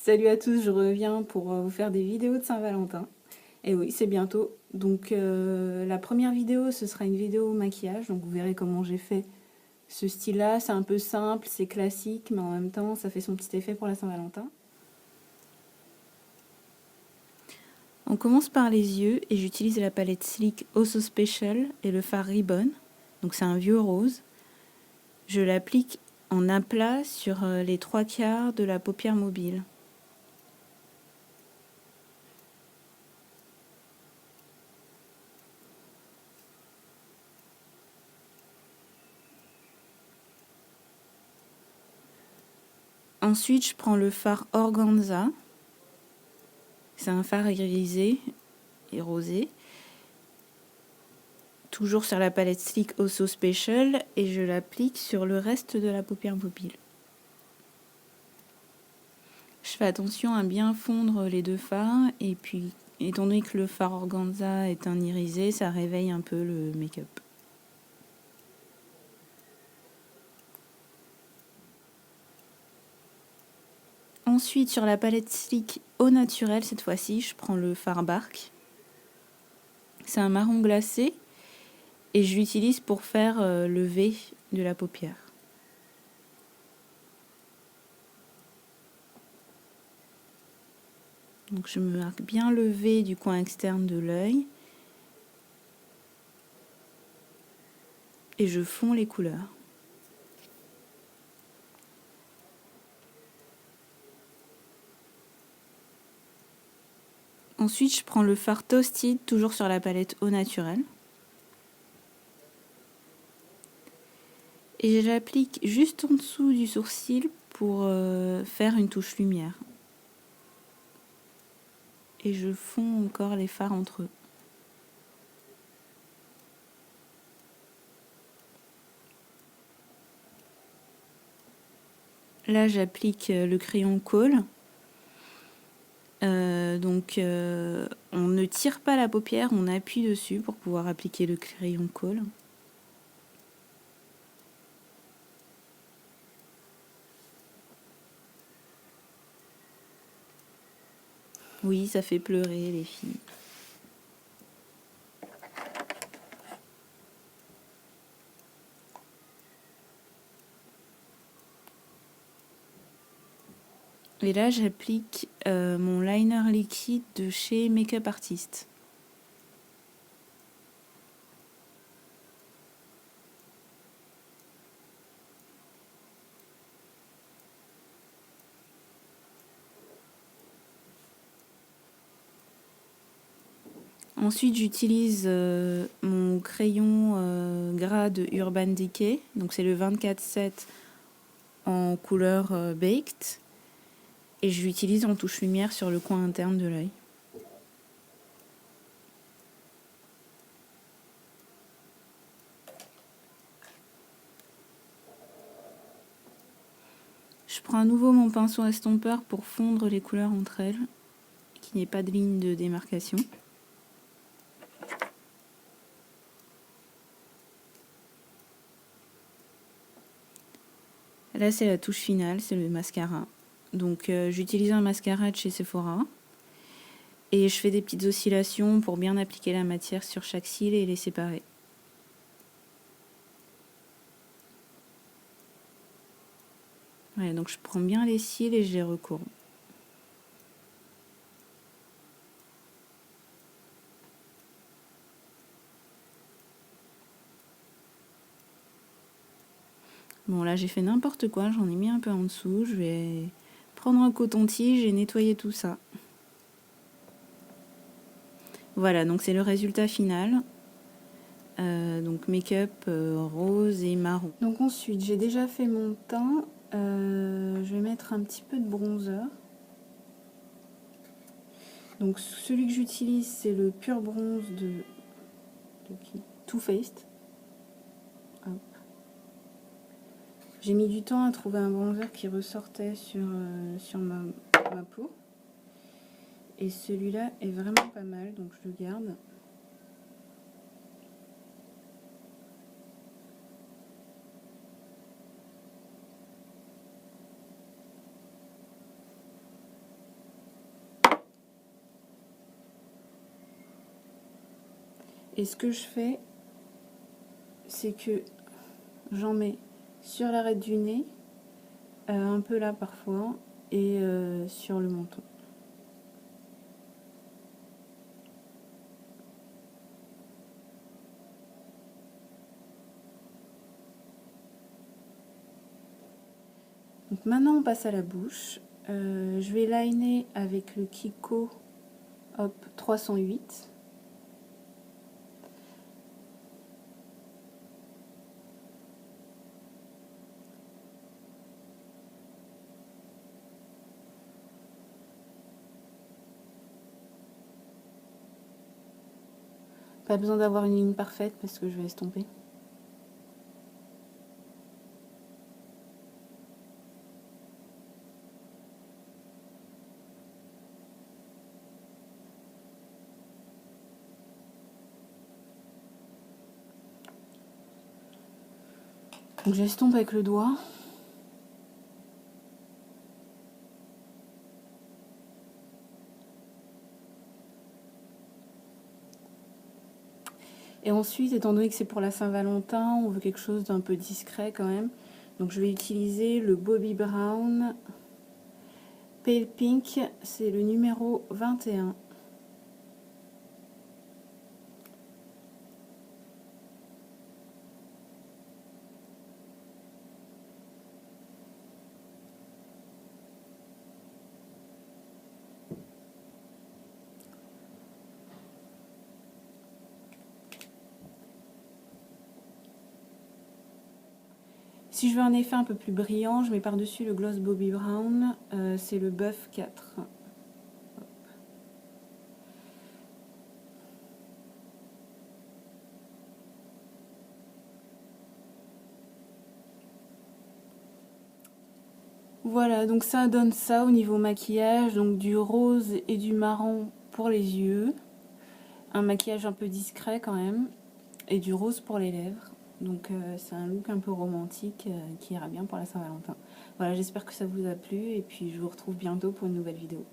Salut à tous, je reviens pour vous faire des vidéos de Saint-Valentin. Et oui, c'est bientôt. Donc la première vidéo, ce sera une vidéo maquillage. Donc vous verrez comment j'ai fait ce style-là. C'est un peu simple, c'est classique, mais en même temps, ça fait son petit effet pour la Saint-Valentin. On commence par les yeux et j'utilise la palette Sleek Also Special et le fard Ribbon. Donc c'est un vieux rose. Je l'applique en aplat sur les 3/4 de la paupière mobile. Ensuite, je prends le fard Organza. C'est un fard irisé et rosé. Toujours sur la palette Sleek Also Special et je l'applique sur le reste de la paupière mobile. Je fais attention à bien fondre les deux fards et puis étant donné que le fard Organza est un irisé, ça réveille un peu le make-up. Ensuite, sur la palette Sleek au naturel, cette fois-ci, je prends le fard Bark. C'est un marron glacé et je l'utilise pour faire le V de la paupière. Donc je me marque bien le V du coin externe de l'œil et je fonds les couleurs. Ensuite, je prends le fard Toasted, toujours sur la palette au naturel. Et je l'applique juste en dessous du sourcil pour faire une touche lumière. Et je fonds encore les fards entre eux. Là, j'applique le crayon Kohl. On ne tire pas la paupière, on appuie dessus pour pouvoir appliquer le crayon Kohl. Oui, ça fait pleurer les filles. Et là, j'applique mon liner liquide de chez Makeup Artist. Ensuite, j'utilise mon crayon gras de Urban Decay. Donc, c'est le 24-7 en couleur Baked. Et je l'utilise en touche lumière sur le coin interne de l'œil. Je prends à nouveau mon pinceau estompeur pour fondre les couleurs entre elles, qu'il n'y ait pas de ligne de démarcation. Là, c'est la touche finale, c'est le mascara. Donc, j'utilise un mascara de chez Sephora. Et je fais des petites oscillations pour bien appliquer la matière sur chaque cil et les séparer. Voilà, donc je prends bien les cils et je les recourbe. Bon, là, j'ai fait n'importe quoi, j'en ai mis un peu en dessous. Je vais prendre un coton-tige et nettoyer tout ça. Voilà, donc c'est le résultat final. Donc make-up rose et marron. Donc ensuite, j'ai déjà fait mon teint. Je vais mettre un petit peu de bronzer. Donc celui que j'utilise, c'est le Pure Bronze de Too Faced. J'ai mis du temps à trouver un bronzer qui ressortait sur ma peau. Et celui-là est vraiment pas mal, donc je le garde. Et ce que je fais, c'est que j'en mets sur l'arête du nez, un peu là parfois, et sur le menton. Donc maintenant on passe à la bouche. Je vais liner avec le Kiko Hop 308. Pas besoin d'avoir une ligne parfaite parce que je vais estomper. Donc j'estompe avec le doigt. Et ensuite, étant donné que c'est pour la Saint-Valentin, on veut quelque chose d'un peu discret quand même. Donc je vais utiliser le Bobbi Brown Pale Pink, c'est le numéro 21. Si je veux un effet un peu plus brillant, je mets par-dessus le gloss Bobbi Brown, c'est le Buff 4. Voilà, donc ça donne ça au niveau maquillage, donc du rose et du marron pour les yeux, un maquillage un peu discret quand même, et du rose pour les lèvres. Donc c'est un look un peu romantique qui ira bien pour la Saint-Valentin. Voilà, j'espère que ça vous a plu et puis je vous retrouve bientôt pour une nouvelle vidéo.